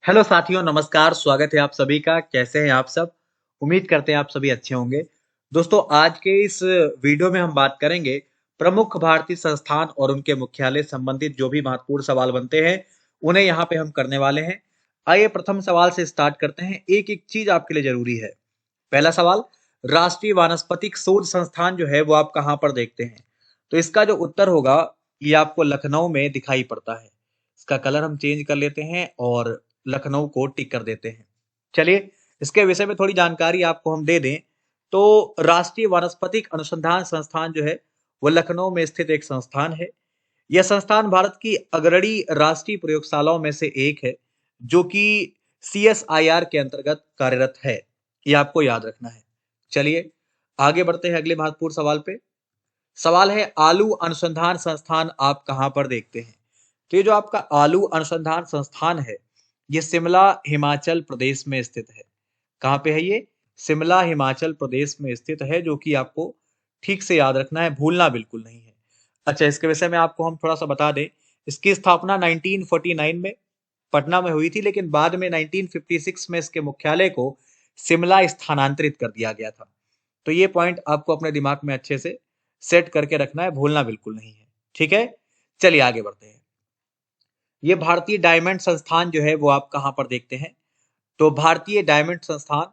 Hello साथियों, नमस्कार। स्वागत है आप सभी का। कैसे हैं आप सब? उम्मीद करते हैं आप सभी अच्छे होंगे। दोस्तों, आज के इस वीडियो में हम बात करेंगे प्रमुख भारतीय संस्थान और उनके मुख्यालय संबंधित जो भी महत्वपूर्ण सवाल बनते हैं, उन्हें यहाँ पे हम करने वाले हैं। आइए प्रथम सवाल से स्टार्ट करते हैं। एक-एक चीज आपके लिए जरूरी है। पहला सवाल, राष्ट्रीय वानस्पतिक शोध संस्थान जो है वो आप कहाँ पर देखते हैं? तो इसका जो उत्तर होगा, ये आपको लखनऊ में दिखाई पड़ता है। इसका कलर हम चेंज कर लेते हैं और लखनऊ को टिक कर देते हैं। चलिए, इसके विषय में थोड़ी जानकारी आपको हम दे दें तो राष्ट्रीय वानस्पतिक अनुसंधान संस्थान जो है वो लखनऊ में स्थित एक संस्थान है। यह संस्थान भारत की अग्रणी राष्ट्रीय प्रयोगशालाओं में से एक है, जो कि सीएसआईआर के अंतर्गत कार्यरत है। ये आपको याद रखना है। चलिए आगे बढ़ते हैं अगले महत्वपूर्ण सवाल पे। सवाल है, आलू अनुसंधान संस्थान आप कहां पर देखते हैं? तो ये जो आपका आलू अनुसंधान संस्थान है, ये शिमला हिमाचल प्रदेश में स्थित है। कहां पे है ये? शिमला हिमाचल प्रदेश में स्थित है, जो कि आपको ठीक से याद रखना है, भूलना बिल्कुल नहीं है। अच्छा, इसके विषय में आपको हम थोड़ा सा बता दें। इसकी स्थापना 1949 में पटना में हुई थी, लेकिन बाद में 1956 में इसके मुख्यालय को शिमला स्थानांतरित कर दिया गया था। तो ये पॉइंट आपको अपने दिमाग में अच्छे से सेट करके रखना है, भूलना बिल्कुल नहीं है। ठीक है, चलिए आगे बढ़ते हैं। ये भारतीय डायमंड संस्थान जो है वो आप कहां पर देखते हैं? तो भारतीय डायमंड संस्थान,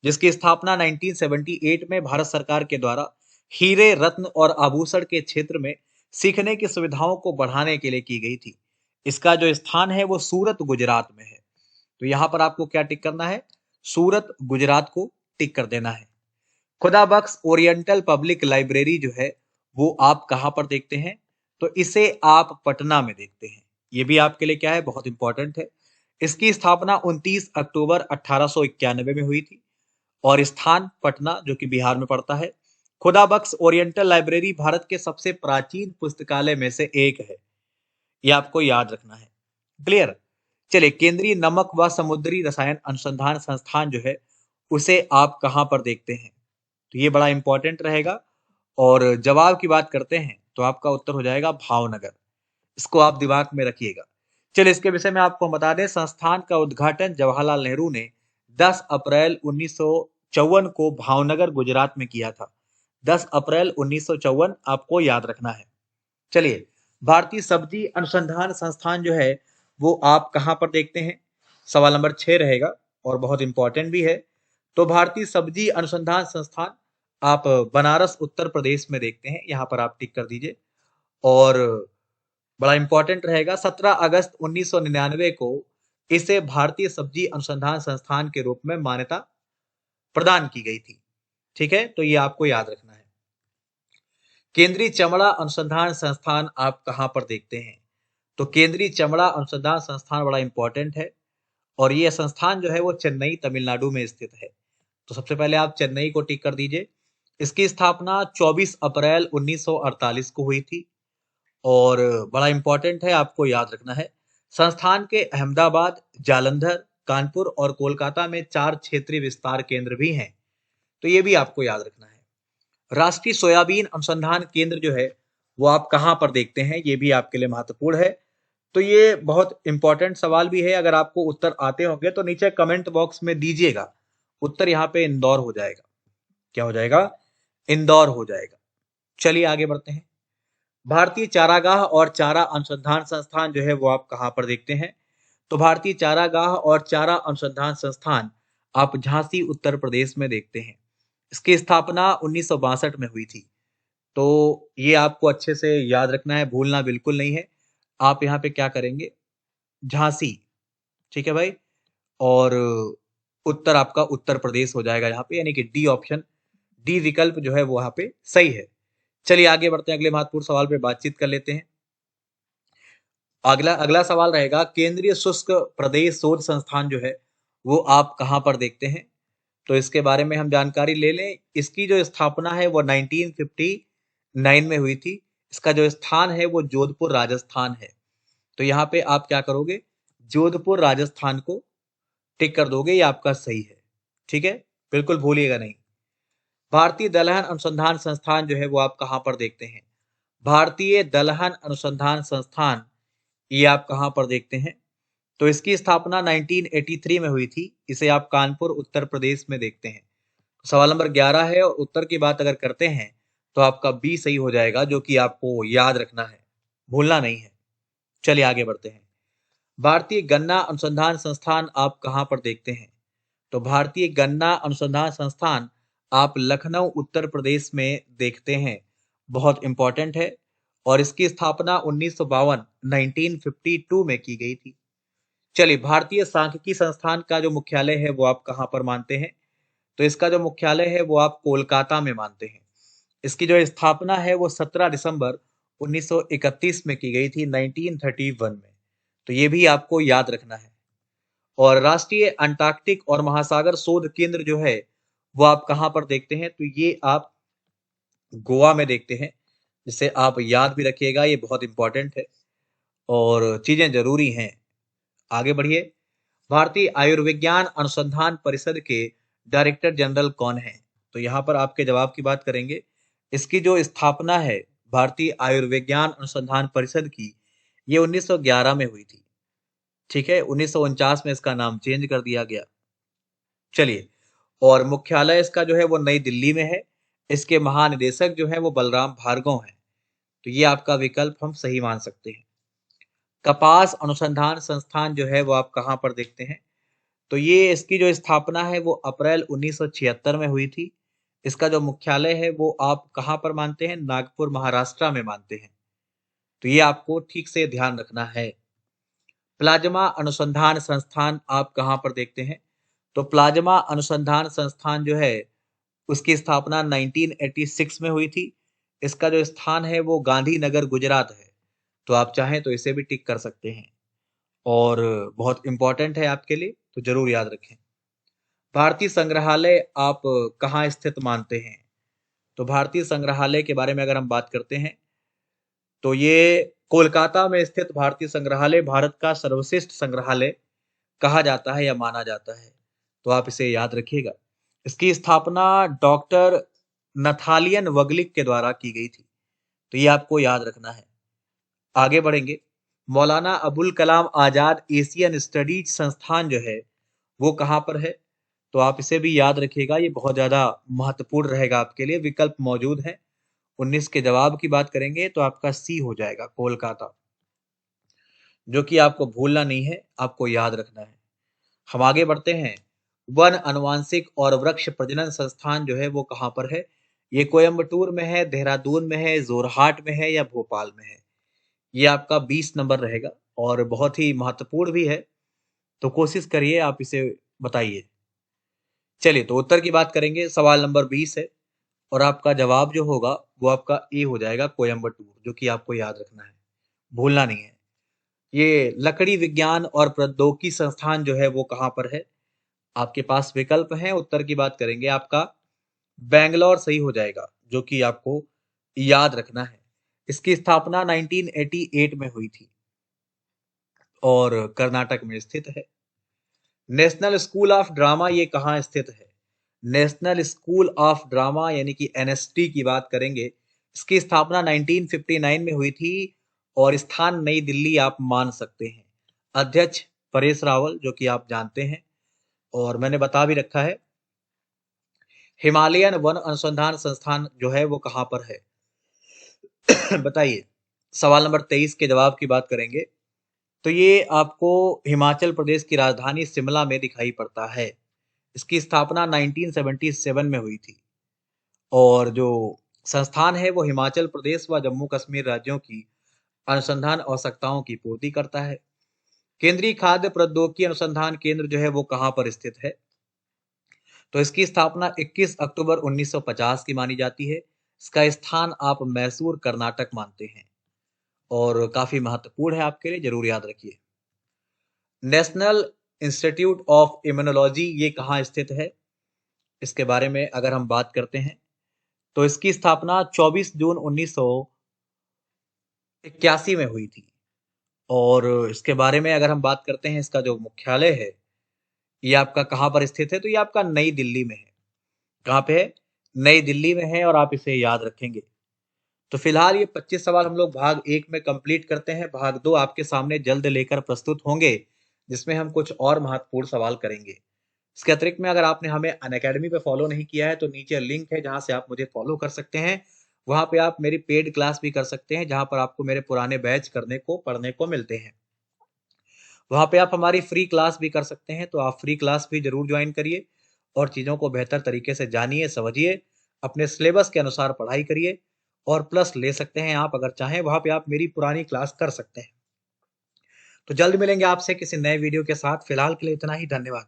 जिसकी स्थापना 1978 में भारत सरकार के द्वारा हीरे रत्न और आभूषण के क्षेत्र में सीखने की सुविधाओं को बढ़ाने के लिए की गई थी। इसका जो स्थान है वो सूरत गुजरात में है। तो यहां पर आपको क्या टिक करना है? सूरत गुजरात को टिक कर देना है। खुदा बख्श ओरिएंटल पब्लिक लाइब्रेरी जो है वो आप कहां पर देखते हैं? तो इसे आप पटना में देखते हैं। ये भी आपके लिए क्या है? बहुत इंपॉर्टेंट है। इसकी स्थापना 29 अक्टूबर 1891 में हुई थी और स्थान पटना, जो कि बिहार में पड़ता है। खुदा बख्श ओरिएंटल लाइब्रेरी भारत के सबसे प्राचीन पुस्तकालय में से एक है। ये आपको याद रखना है। क्लियर? चलिए, केंद्रीय नमक व समुद्री रसायन अनुसंधान संस्थान जो है उसे आप कहां पर देखते हैं? तो ये बड़ा इंपॉर्टेंट रहेगा। और जवाब की बात करते हैं तो आपका उत्तर हो जाएगा भावनगर। इसको आप दिमाग में रखिएगा। चलिए, इसके विषय में आपको बता दें, संस्थान का उद्घाटन जवाहरलाल नेहरू ने 10 अप्रैल 1954 को भावनगर गुजरात में किया था। 10 अप्रैल 1954 आपको याद रखना है। चलिए, भारतीय सब्जी अनुसंधान संस्थान जो है वो आप कहां पर देखते हैं? सवाल नंबर 6 रहेगा और बहुत इंपॉर्टेंट भी है। तो भारतीय सब्जी अनुसंधान संस्थान आप बनारस उत्तर प्रदेश में देखते हैं। यहां पर आप टिक कर दीजिए। और बड़ा इंपॉर्टेंट रहेगा, 17 अगस्त 1999 को इसे भारतीय सब्जी अनुसंधान संस्थान के रूप में मान्यता प्रदान की गई थी। ठीक है, तो ये आपको याद रखना है। केंद्रीय चमड़ा अनुसंधान संस्थान आप कहां पर देखते हैं? तो केंद्रीय चमड़ा अनुसंधान संस्थान बड़ा इंपॉर्टेंट है और ये संस्थान जो है वो चेन्नई तमिलनाडु में स्थित है। तो सबसे पहले आप चेन्नई को टिक कर दीजिए। इसकी स्थापना 24 अप्रैल 1948 को हुई थी और बड़ा इंपॉर्टेंट है, आपको याद रखना है। संस्थान के अहमदाबाद, जालंधर, कानपुर और कोलकाता में 4 क्षेत्रीय विस्तार केंद्र भी हैं। तो ये भी आपको याद रखना है। राष्ट्रीय सोयाबीन अनुसंधान केंद्र जो है वो आप कहां पर देखते हैं? ये भी आपके लिए महत्वपूर्ण है। तो ये बहुत इंपॉर्टेंट सवाल भी है। अगर आपको उत्तर आते होंगे तो नीचे कमेंट बॉक्स में दीजिएगा। उत्तर यहाँ पे इंदौर हो जाएगा। क्या हो जाएगा? इंदौर हो जाएगा। चलिए आगे बढ़ते हैं। भारतीय चारागाह और चारा अनुसंधान संस्थान जो है वो आप कहां पर देखते हैं? तो भारतीय चारागाह और चारा अनुसंधान संस्थान आप झांसी उत्तर प्रदेश में देखते हैं। इसकी स्थापना 1962 में हुई थी। तो ये आपको अच्छे से याद रखना है, भूलना बिल्कुल नहीं है। आप यहाँ पे क्या करेंगे? झांसी। ठीक है भाई। और उत्तर आपका उत्तर प्रदेश हो जाएगा यहाँ पे, यानी कि डी ऑप्शन, डी विकल्प जो है वो यहाँ पे सही है। चलिए आगे बढ़ते हैं, अगले महत्वपूर्ण सवाल पे बातचीत कर लेते हैं। अगला अगला सवाल रहेगा, केंद्रीय शुष्क प्रदेश शोध संस्थान जो है वो आप कहां पर देखते हैं? तो इसके बारे में हम जानकारी ले लें। इसकी जो स्थापना है वो 1959 में हुई थी। इसका जो स्थान है वो जोधपुर राजस्थान है। तो यहाँ पे आप क्या करोगे? जोधपुर राजस्थान को टिक कर दोगे, ये आपका सही है। ठीक है, बिल्कुल भूलिएगा नहीं। भारतीय दलहन अनुसंधान संस्थान जो है वो आप कहां पर देखते हैं? भारतीय दलहन अनुसंधान संस्थान, ये आप कहां पर देखते हैं? तो इसकी स्थापना 1983 में हुई थी। इसे आप कानपुर उत्तर प्रदेश में देखते हैं। सवाल नंबर 11 है और उत्तर की बात अगर करते हैं तो आपका बी सही हो जाएगा, जो कि आपको याद रखना है, भूलना नहीं है। चलिए आगे बढ़ते हैं। भारतीय गन्ना अनुसंधान संस्थान आप कहाँ पर देखते हैं? तो भारतीय गन्ना अनुसंधान संस्थान आप लखनऊ उत्तर प्रदेश में देखते हैं। बहुत इंपॉर्टेंट है और इसकी स्थापना 1952 में की गई थी। चलिए, भारतीय सांख्यिकी संस्थान का जो मुख्यालय है वो आप कहाँ पर मानते हैं? तो इसका जो मुख्यालय है वो आप कोलकाता में मानते हैं। इसकी जो स्थापना है वो 17 दिसंबर 1931 में की गई थी, 1931 में। तो ये भी आपको याद रखना है। और राष्ट्रीय अंटार्कटिक और महासागर शोध केंद्र जो है वो आप कहाँ पर देखते हैं? तो ये आप गोवा में देखते हैं, जिसे आप याद भी रखिएगा, ये बहुत इंपॉर्टेंट है और चीजें जरूरी हैं। आगे बढ़िए। भारतीय आयुर्विज्ञान अनुसंधान परिषद के डायरेक्टर जनरल कौन है? तो यहाँ पर आपके जवाब की बात करेंगे। इसकी जो स्थापना है भारतीय आयुर्विज्ञान अनुसंधान परिषद की, ये 1911 में हुई थी। ठीक है, 1949 में इसका नाम चेंज कर दिया गया। चलिए, और मुख्यालय इसका जो है वो नई दिल्ली में है। इसके महानिदेशक जो है वो बलराम भार्गव हैं। तो ये आपका विकल्प हम सही मान सकते हैं। कपास अनुसंधान संस्थान जो है वो आप कहाँ पर देखते हैं? तो ये इसकी जो स्थापना है वो अप्रैल 1976 में हुई थी। इसका जो मुख्यालय है वो आप कहाँ पर मानते हैं? नागपुर महाराष्ट्र में मानते हैं। तो ये आपको ठीक से ध्यान रखना है। प्लाज्मा अनुसंधान संस्थान आप कहाँ पर देखते हैं? तो प्लाज्मा अनुसंधान संस्थान जो है उसकी स्थापना 1986 में हुई थी। इसका जो स्थान है वो गांधीनगर गुजरात है। तो आप चाहें तो इसे भी टिक कर सकते हैं और बहुत इंपॉर्टेंट है आपके लिए, तो जरूर याद रखें। भारतीय संग्रहालय आप कहाँ स्थित मानते हैं? तो भारतीय संग्रहालय के बारे में अगर हम बात करते हैं तो ये कोलकाता में स्थित भारतीय संग्रहालय भारत का सर्वश्रेष्ठ संग्रहालय कहा जाता है या माना जाता है। तो आप इसे याद रखिएगा। इसकी स्थापना डॉक्टर नथालियन वगलिक के द्वारा की गई थी। तो ये आपको याद रखना है। आगे बढ़ेंगे। मौलाना अबुल कलाम आजाद एशियन स्टडीज संस्थान जो है वो कहाँ पर है? तो आप इसे भी याद रखिएगा, ये बहुत ज्यादा महत्वपूर्ण रहेगा आपके लिए। विकल्प मौजूद है। 19 के जवाब की बात करेंगे तो आपका सी हो जाएगा, कोलकाता, जो कि आपको भूलना नहीं है, आपको याद रखना है। हम आगे बढ़ते हैं। वन अनुवांशिक और वृक्ष प्रजनन संस्थान जो है वो कहाँ पर है? ये कोयम्बटूर में है, देहरादून में है, जोरहाट में है या भोपाल में है? ये आपका 20 नंबर रहेगा और बहुत ही महत्वपूर्ण भी है। तो कोशिश करिए, आप इसे बताइए। चलिए, तो उत्तर की बात करेंगे। सवाल नंबर 20 है और आपका जवाब जो होगा वो आपका ए हो जाएगा, कोयम्बटूर, जो कि आपको याद रखना है, भूलना नहीं है। ये लकड़ी विज्ञान और प्रौद्योगिकी संस्थान जो है वो कहाँ पर है? आपके पास विकल्प हैं। उत्तर की बात करेंगे, आपका बैंगलोर सही हो जाएगा, जो कि आपको याद रखना है। इसकी स्थापना 1988 में हुई थी और कर्नाटक में स्थित है। नेशनल स्कूल ऑफ ड्रामा ये कहाँ स्थित है? नेशनल स्कूल ऑफ ड्रामा यानी कि एनएसडी की बात करेंगे। इसकी स्थापना 1959 में हुई थी और स्थान नई दिल्ली आप मान सकते हैं। अध्यक्ष परेश रावल, जो कि आप जानते हैं और मैंने बता भी रखा है। हिमालयन वन अनुसंधान संस्थान जो है वो कहाँ पर है? बताइए। सवाल नंबर 23 के जवाब की बात करेंगे तो ये आपको हिमाचल प्रदेश की राजधानी शिमला में दिखाई पड़ता है। इसकी स्थापना 1977 में हुई थी और जो संस्थान है वो हिमाचल प्रदेश व जम्मू कश्मीर राज्यों की अनुसंधान आवश्यकताओं की पूर्ति करता है। केंद्रीय खाद्य प्रौद्योगिकी अनुसंधान केंद्र जो है वो कहाँ पर स्थित है? तो इसकी स्थापना 21 अक्टूबर 1950 की मानी जाती है। इसका स्थान आप मैसूर कर्नाटक मानते हैं और काफी महत्वपूर्ण है आपके लिए, जरूर याद रखिए। नेशनल इंस्टीट्यूट ऑफ इम्यूनोलॉजी ये कहाँ स्थित है? इसके बारे में अगर हम बात करते हैं तो इसकी स्थापना 24 जून 1981 में हुई थी और इसके बारे में अगर हम बात करते हैं, इसका जो मुख्यालय है ये आपका कहाँ पर स्थित है? तो ये आपका नई दिल्ली में है। कहाँ पे है? नई दिल्ली में है और आप इसे याद रखेंगे। तो फिलहाल ये 25 सवाल हम लोग भाग 1 में कंप्लीट करते हैं। भाग 2 आपके सामने जल्द लेकर प्रस्तुत होंगे। जिसमें हम कुछ और महत्वपूर्ण सवाल करेंगे। इसके अतिरिक्त में अगर आपने हमें अनअकैडमी पे फॉलो नहीं किया है तो नीचे लिंक है जहाँ से आप मुझे फॉलो कर सकते हैं। वहाँ पे आप मेरी पेड क्लास भी कर सकते हैं जहाँ पर आपको मेरे पुराने बैच पढ़ने को मिलते हैं। वहाँ पे आप हमारी फ्री क्लास भी कर सकते हैं, तो आप फ्री क्लास भी ज़रूर जॉइन करिए और चीज़ों को बेहतर तरीके से जानिए, समझिए, अपने सिलेबस के अनुसार पढ़ाई करिए और प्लस ले सकते हैं आप अगर चाहें वहाँ पे आप मेरी पुरानी क्लास कर सकते हैं। तो जल्द मिलेंगे आपसे किसी नए वीडियो के साथ, फिलहाल के लिए इतना ही, धन्यवाद।